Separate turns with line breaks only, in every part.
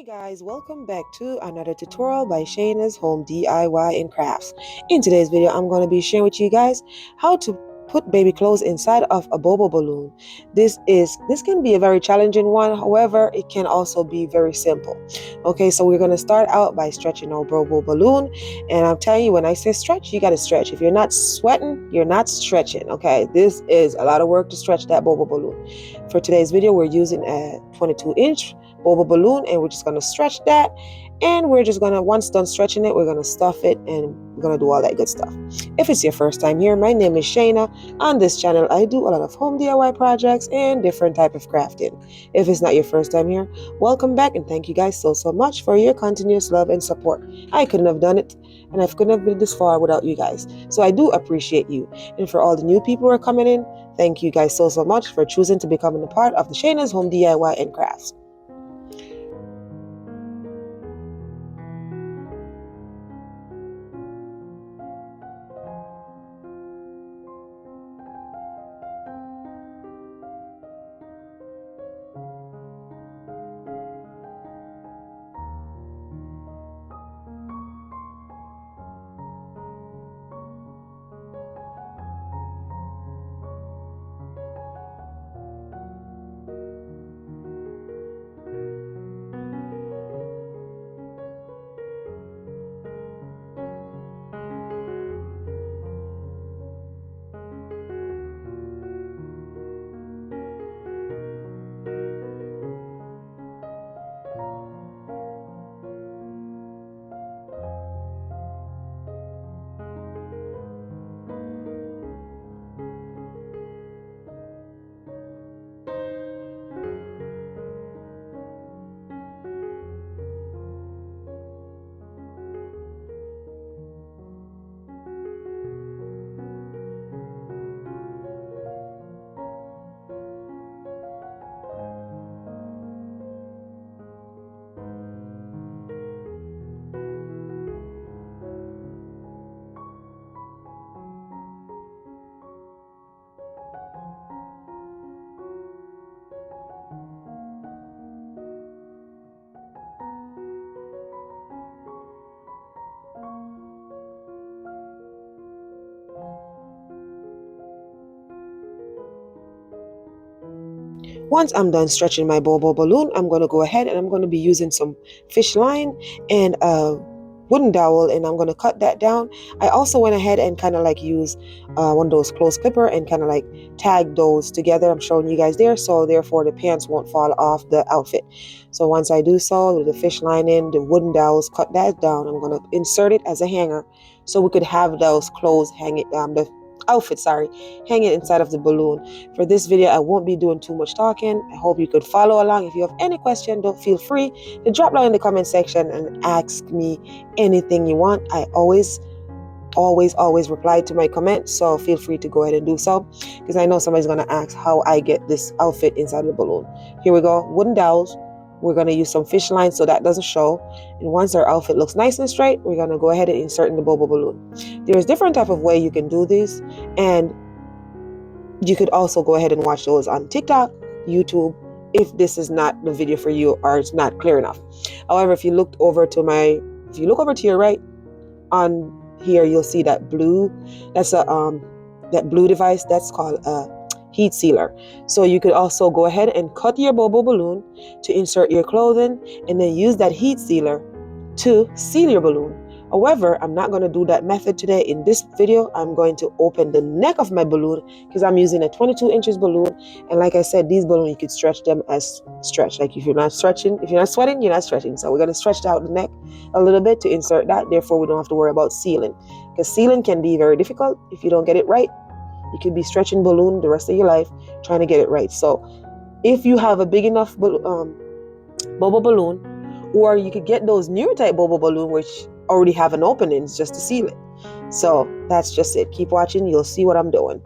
Hi guys, welcome back to another tutorial by Shayna's Home DIY and Crafts. In today's video, I'm going to be sharing with you guys how to put baby clothes inside of a bobo balloon. This can be a very challenging one, however, it can also be very simple. Okay, so we're going to start out by stretching our bobo balloon, and I'm telling you, when I say stretch, you got to stretch. If you're not sweating, you're not stretching. Okay, this is a lot of work to stretch that bobo balloon. For today's video, we're using a 22-inch bobo balloon, and we're just going to stretch that, and we're just going to, once done stretching it, we're going to stuff it, and we're going to do all that good stuff. If it's your first time here, my name is Shayna. On this channel I do a lot of home DIY projects and different type of crafting. If it's not your first time here, welcome back, and thank you guys so much for your continuous love and support. I couldn't have done it, and I couldn't have been this far without you guys, so I do appreciate you. And for all the new people who are coming in, thank you guys so much for choosing to becoming a part of the Shayna's Home DIY and Crafts. Once I'm done stretching my bobo balloon, I'm going to go ahead and I'm going to be using some fish line and a wooden dowel, and I'm going to cut that down. I also went ahead and kind of like use one of those clothes clipper and kind of like tag those together. I'm showing you guys there, so therefore the pants won't fall off the outfit. So once I do so, with the fish line in, the wooden dowels, cut that down. I'm going to insert it as a hanger so we could have those clothes hanging, the outfit, sorry, hanging inside of the balloon. For this video, I won't be doing too much talking. I hope you could follow along. If you have any question, don't feel free to drop down in the comment section and ask me anything you want. I always reply to my comments, so feel free to go ahead and do so, because I know somebody's going to ask how I get this outfit inside the balloon. Here we go, wooden dowels. We're going to use some fish lines so that doesn't show, and once our outfit looks nice and straight, we're going to go ahead and insert in the bobo balloon. There's different type of way you can do this, and you could also go ahead and watch those on TikTok, YouTube, if this is not the video for you or it's not clear enough. However, if you look over to your right, on here you'll see that blue, that's a that blue device, that's called a heat sealer. So you could also go ahead and cut your bobo balloon to insert your clothing, and then use that heat sealer to seal your balloon. However, I'm not going to do that method today. In this video, I'm going to open the neck of my balloon, because I'm using a 22 inches balloon. And like I said, these balloons, you could stretch them as stretch. Like if you're not sweating, you're not stretching. So we're going to stretch out the neck a little bit to insert that. Therefore, we don't have to worry about sealing, because sealing can be very difficult. If you don't get it right, you could be stretching balloon the rest of your life trying to get it right. So if you have a big enough bobo balloon, or you could get those new type bobo balloon which already have an opening just to seal it. So that's just it. Keep watching, you'll see what I'm doing.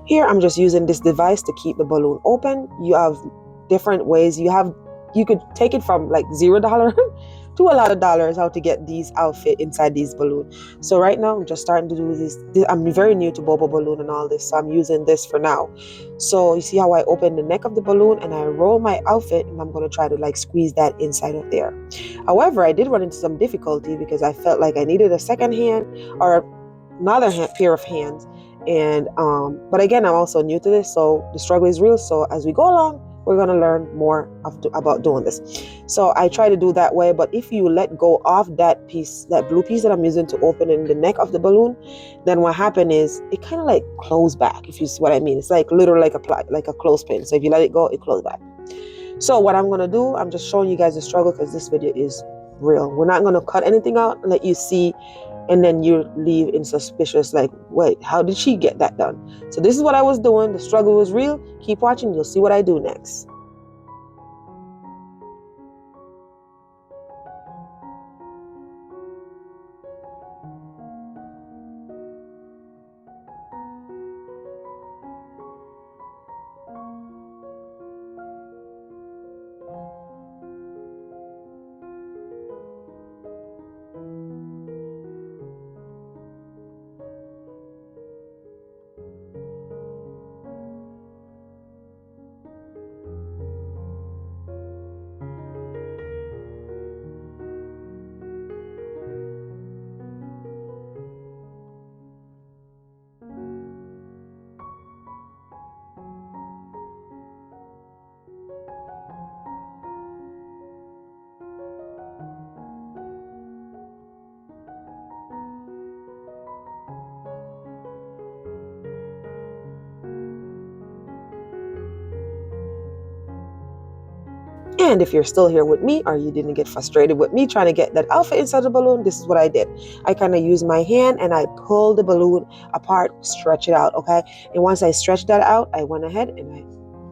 Here I'm just using this device to keep the balloon open. You have different ways. You could take it from like $0 to a lot of dollars how to get these outfit inside these balloons. So right now I'm just starting to do this. I'm very new to Bobo balloon and all this, so I'm using this for now. So you see how I open the neck of the balloon and I roll my outfit, and I'm going to try to like squeeze that inside of there. However, I did run into some difficulty because I felt like I needed a second hand or another pair of hands. And but again, I'm also new to this, so the struggle is real. So as we go along, we're going to learn more about doing this. So I try to do that way, but if you let go of that piece, that blue piece that I'm using to open in the neck of the balloon, then what happened is it kind of like closed back, if you see what I mean. It's like literally like a clothespin. So if you let it go, it closes back. So what I'm going to do, I'm just showing you guys the struggle because this video is real. We're not going to cut anything out and let you see, and then you leave in suspicious, like, wait, how did she get that done? So this is what I was doing. The struggle was real. Keep watching. You'll see what I do next. And if you're still here with me, or you didn't get frustrated with me trying to get that outfit inside the balloon, this is what I did. I kind of used my hand and I pulled the balloon apart, stretch it out, okay? And once I stretched that out, I went ahead and I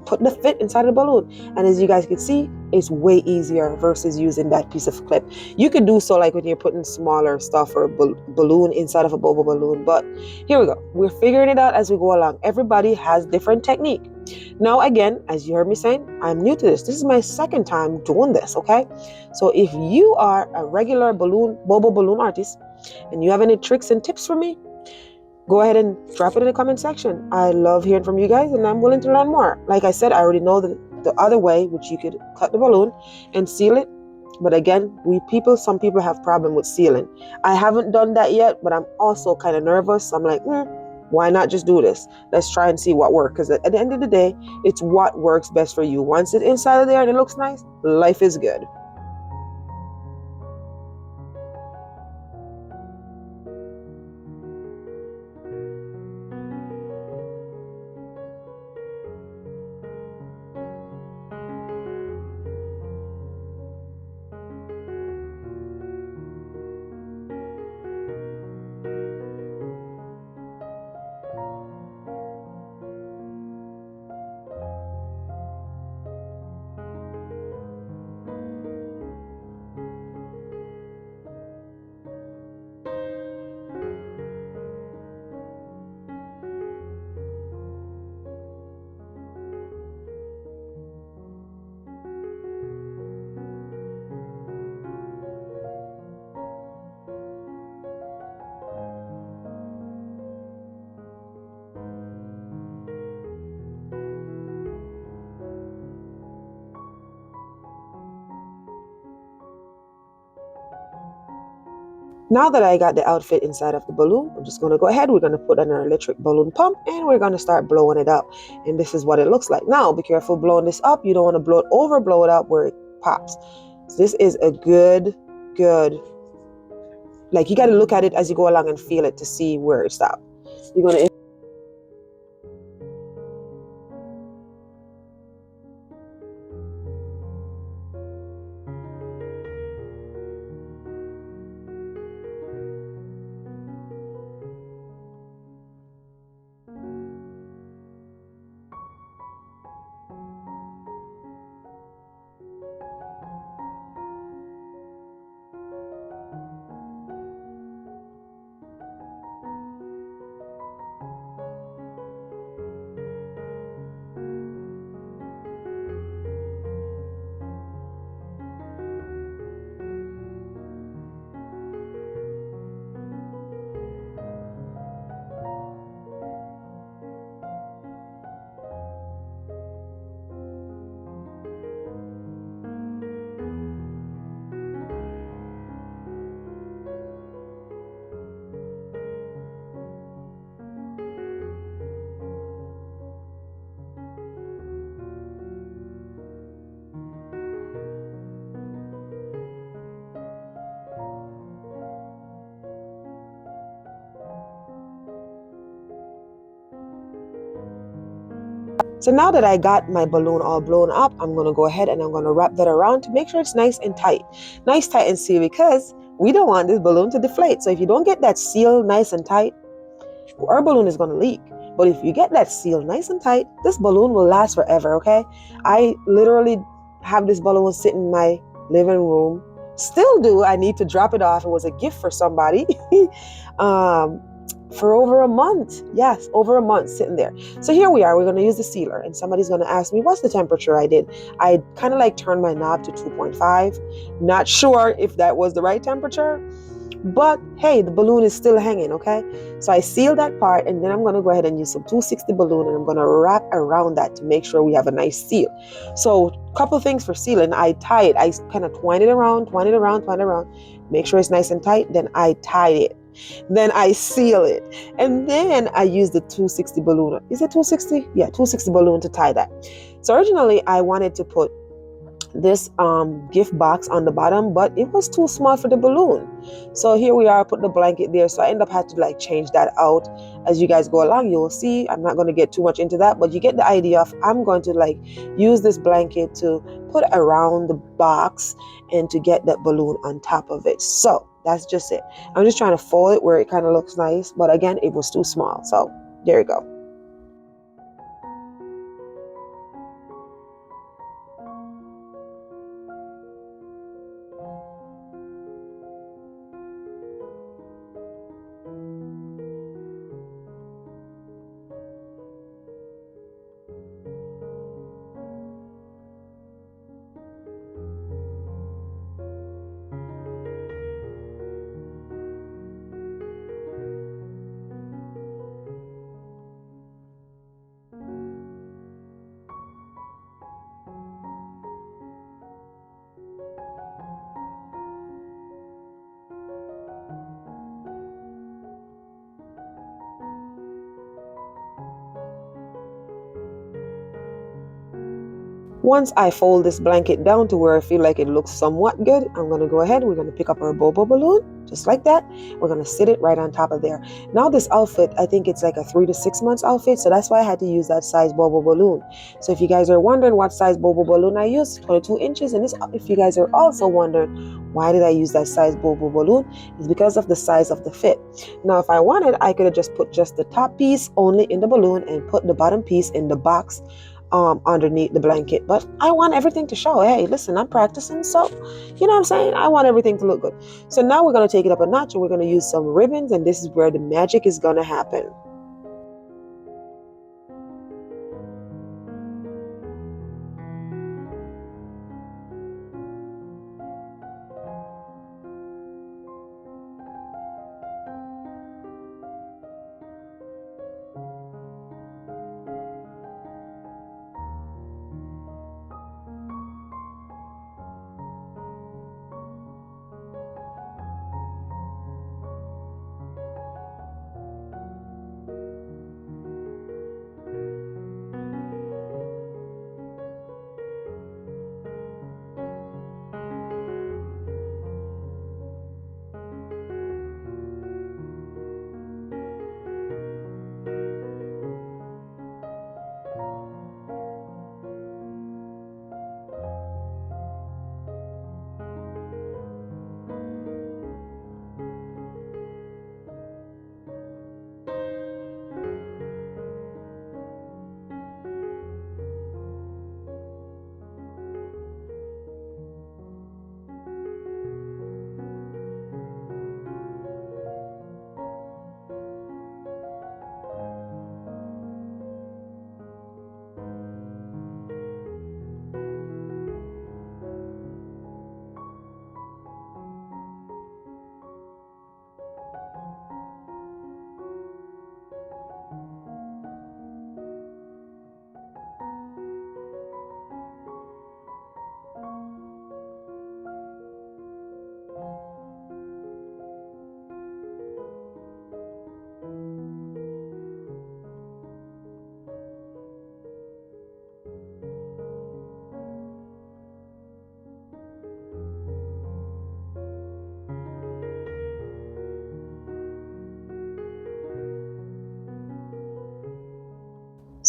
put the fit inside the balloon. And as you guys can see, it's way easier versus using that piece of clip. You could do so like when you're putting smaller stuff or balloon inside of a Bobo balloon. But here we go. We're figuring it out as we go along. Everybody has different technique. Now, again, as you heard me saying, I'm new to this. This is my second time doing this, okay? So if you are a regular Bobo balloon artist and you have any tricks and tips for me, go ahead and drop it in the comment section. I love hearing from you guys and I'm willing to learn more. Like I said, I already know the other way, which you could cut the balloon and seal it. But again, some people have problem with sealing. I haven't done that yet, but I'm also kind of nervous. I'm like, why not just do this? Let's try and see what works. Because at the end of the day, it's what works best for you. Once it's inside of there and it looks nice, life is good. Now that I got the outfit inside of the balloon, I'm just going to go ahead. We're going to put an electric balloon pump and we're going to start blowing it up. And this is what it looks like. Now, be careful blowing this up. You don't want to blow it up where it pops. So this is a good, like you got to look at it as you go along and feel it to see where it stops. You're going to So now that I got my balloon all blown up, I'm going to go ahead and I'm going to wrap that around to make sure it's nice and tight. Nice, tight, and sealed, because we don't want this balloon to deflate. So if you don't get that seal nice and tight, our balloon is going to leak. But if you get that seal nice and tight, this balloon will last forever, okay? I literally have this balloon sitting in my living room. Still do. I need to drop it off. It was a gift for somebody. For over a month. Yes, over a month sitting there. So here we are. We're going to use the sealer. And somebody's going to ask me, what's the temperature I did? I kind of like turned my knob to 2.5. Not sure if that was the right temperature. But hey, the balloon is still hanging, okay? So I sealed that part, and then I'm going to go ahead and use some 260 balloon, and I'm going to wrap around that to make sure we have a nice seal. So a couple things for sealing. I tie it. I kind of twine it around, make sure it's nice and tight. Then I tie it. Then I seal it. And then I use the 260 balloon. Is it 260? Yeah, 260 balloon to tie that. So originally I wanted to put this gift box on the bottom, but it was too small for the balloon. So here we are, put the blanket there. So I end up had to like change that out. As you guys go along, you'll see. I'm not going to get too much into that, but you get the idea of I'm going to like use this blanket to put around the box and to get that balloon on top of it. So that's just it. I'm just trying to fold it where it kind of looks nice, but again, it was too small. So there you go. Once I fold this blanket down to where I feel like it looks somewhat good, I'm going to go ahead. We're going to pick up our bobo balloon, just like that. We're going to sit it right on top of there. Now this outfit, I think it's like a 3 to 6 months outfit. So that's why I had to use that size bobo balloon. So if you guys are wondering what size bobo balloon I used, 22 inches. And if you guys are also wondering, why did I use that size bobo balloon? It's because of the size of the fit. Now, if I wanted, I could have just put just the top piece only in the balloon and put the bottom piece in the box underneath the blanket. But I want everything to show. Hey, listen, I'm practicing, so you know what I'm saying? I want everything to look good. So now we're going to take it up a notch and we're going to use some ribbons, and this is where the magic is going to happen.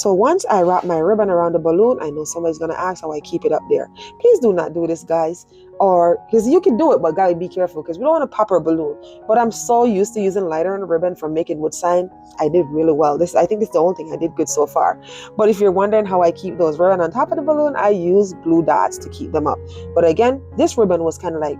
So once I wrap my ribbon around the balloon, I know somebody's going to ask how I keep it up there. Please do not do this, guys. Or because you can do it, but gotta be careful because we don't want to pop our balloon. But I'm so used to using lighter and ribbon for making wood sign. I did really well. I think it's the only thing I did good so far. But if you're wondering how I keep those ribbon on top of the balloon, I use glue dots to keep them up. But again, this ribbon was kind of like,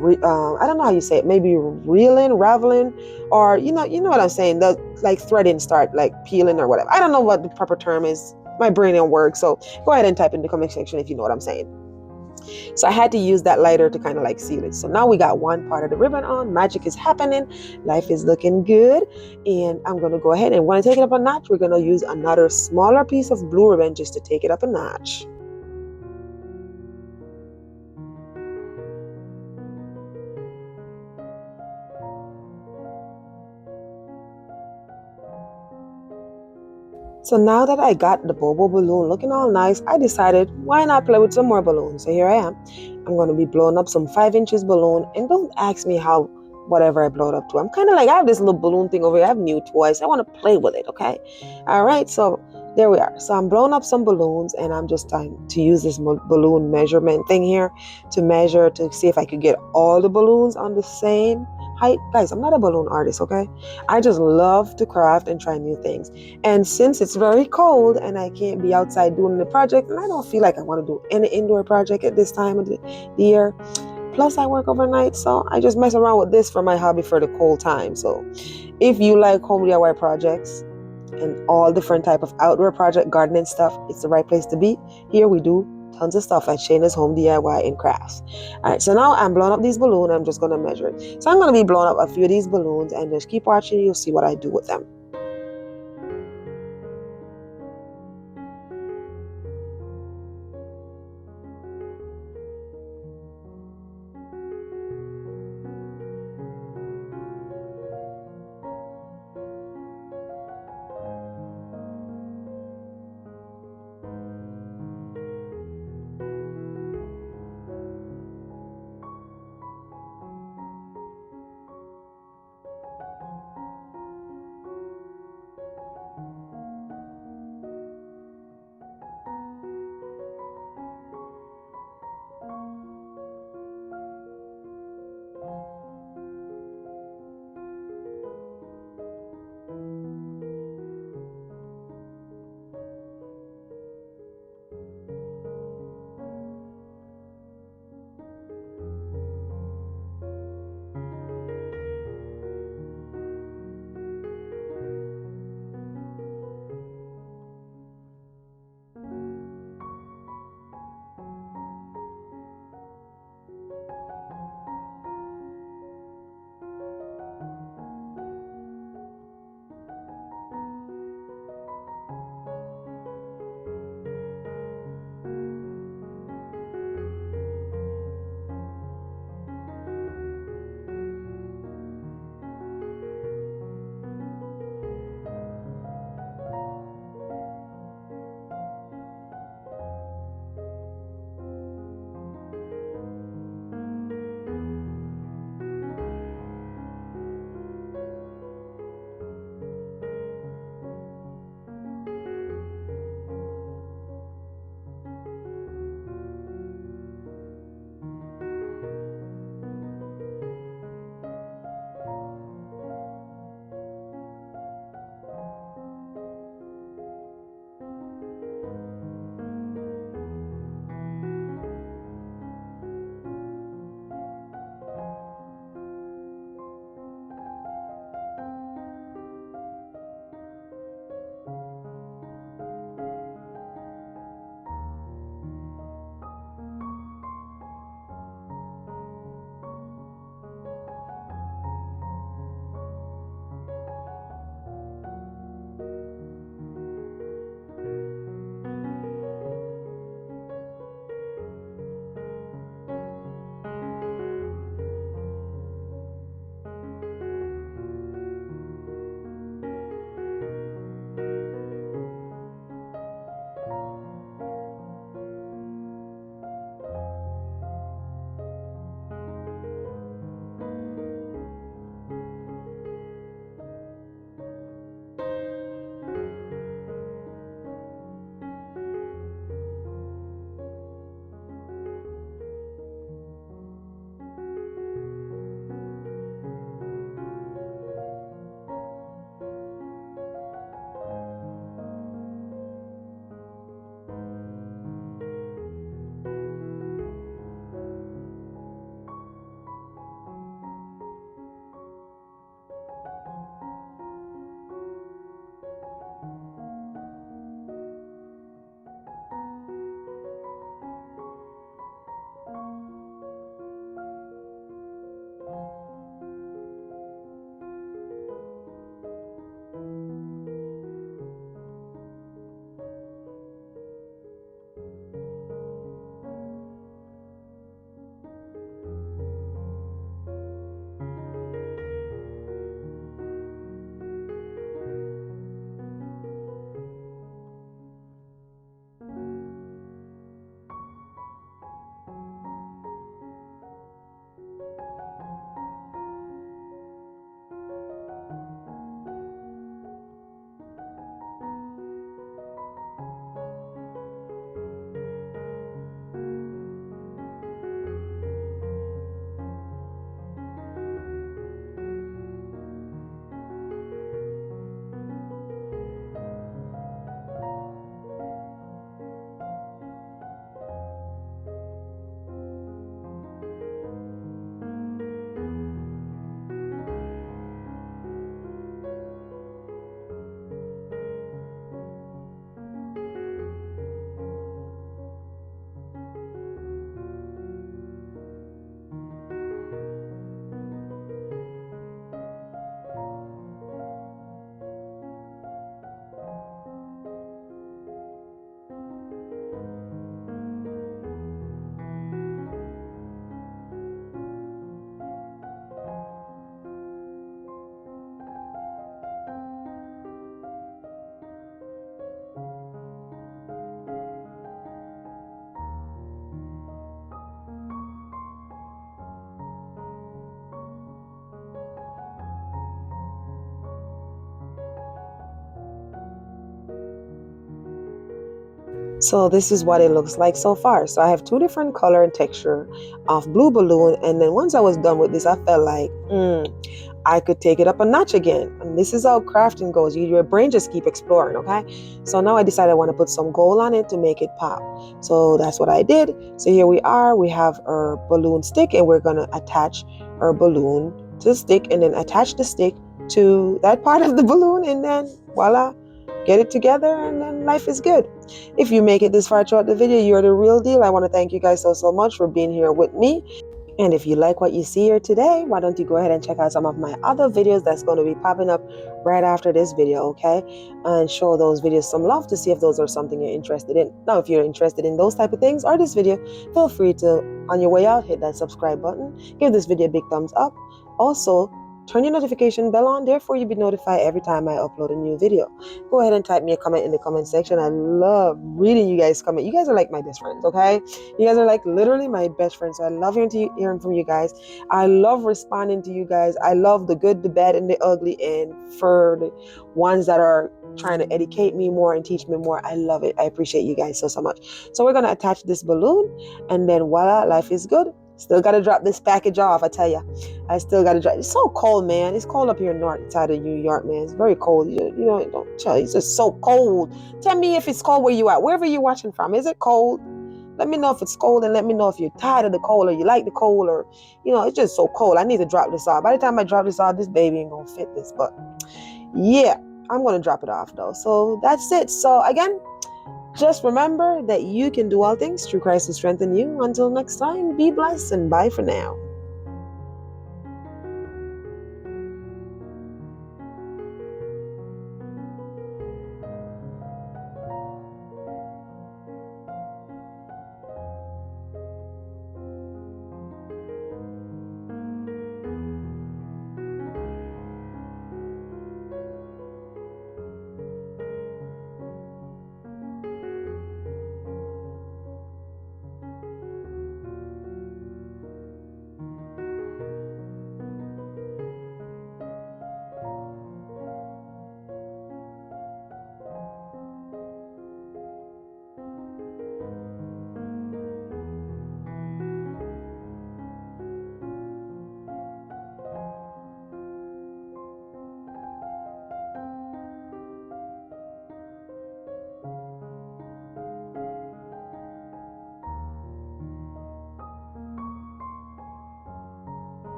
I don't know how you say it, maybe reeling, raveling, or you know what I'm saying, the like threading start like peeling or whatever. I don't know what the proper term is. My brain didn't work, so go ahead and type in the comment section if you know what I'm saying. So I had to use that lighter to kind of like seal it. So now we got one part of the ribbon on. Magic is happening. Life is looking good. And I'm going to go ahead and when I take it up a notch, we're going to use another smaller piece of blue ribbon just to take it up a notch. So now that I got the Bobo balloon looking all nice, I decided why not play with some more balloons. So here I am. I'm going to be blowing up some 5 inches balloon. And don't ask me how whatever I blow it up to. I'm kind of like, I have this little balloon thing over here. I have new toys. I want to play with it, okay? All right, so there we are. So I'm blowing up some balloons and I'm just trying to use this balloon measurement thing here to measure to see if I could get all the balloons on the same height. Guys, I'm not a balloon artist, okay? I just love to craft and try new things. And since it's very cold and I can't be outside doing the project, and I don't feel like I want to do any indoor project at this time of the year. Plus, I work overnight, so I just mess around with this for my hobby for the cold time. So if you like home DIY projects and all different type of outdoor project gardening stuff, it's the right place to be. Here we do tons of stuff at Shayna's Home DIY&Crafts. All right, so now I'm blowing up these balloons. I'm just going to measure it. So I'm going to be blowing up a few of these balloons and just keep watching. You'll see what I do with them. So this is what it looks like so far. So I have two different color and texture of blue balloon, and then once I was done with this, I felt like I could take it up a notch again. And this is how crafting goes. Your brain just keep exploring, okay? So now I decided I want to put some gold on it to make it pop. So that's what I did. So here we are. We have our balloon stick, and we're going to attach our balloon to the stick and then attach the stick to that part of the balloon, and then voila, get it together, and then life is good. If you make it this far throughout the video, you're the real deal. I want to thank you guys so much for being here with me. And if you like what you see here today, why don't you go ahead and check out some of my other videos that's going to be popping up right after this video, okay? And show those videos some love to see if those are something you're interested in. Now, if you're interested in those type of things or this video, feel free to, on your way out, hit that subscribe button. Give this video a big thumbs up. Also, turn your notification bell on, therefore you'll be notified every time I upload a new video. Go ahead and type me a comment in the comment section. I love reading you guys' comment. You guys are like my best friends, okay? You guys are like literally my best friends. So I love hearing from you guys. I love responding to you guys. I love the good, the bad, and the ugly. And for the ones that are trying to educate me more and teach me more, I love it. I appreciate you guys so much. So we're going to attach this balloon, and then voila, life is good. Still got to drop this package off, I tell you. I still got to drop. It's so cold, man. It's cold up here north side of New York, man. It's very cold. You know, don't tell you. It's just so cold. Tell me if it's cold where you at. Wherever you're watching from. Is it cold? Let me know if it's cold, and let me know if you're tired of the cold or you like the cold, or, you know, it's just so cold. I need to drop this off. By the time I drop this off, this baby ain't going to fit this. But, yeah, I'm going to drop it off, though. So that's it. So, again, just remember that you can do all things through Christ who strengthens you. Until next time, be blessed and bye for now.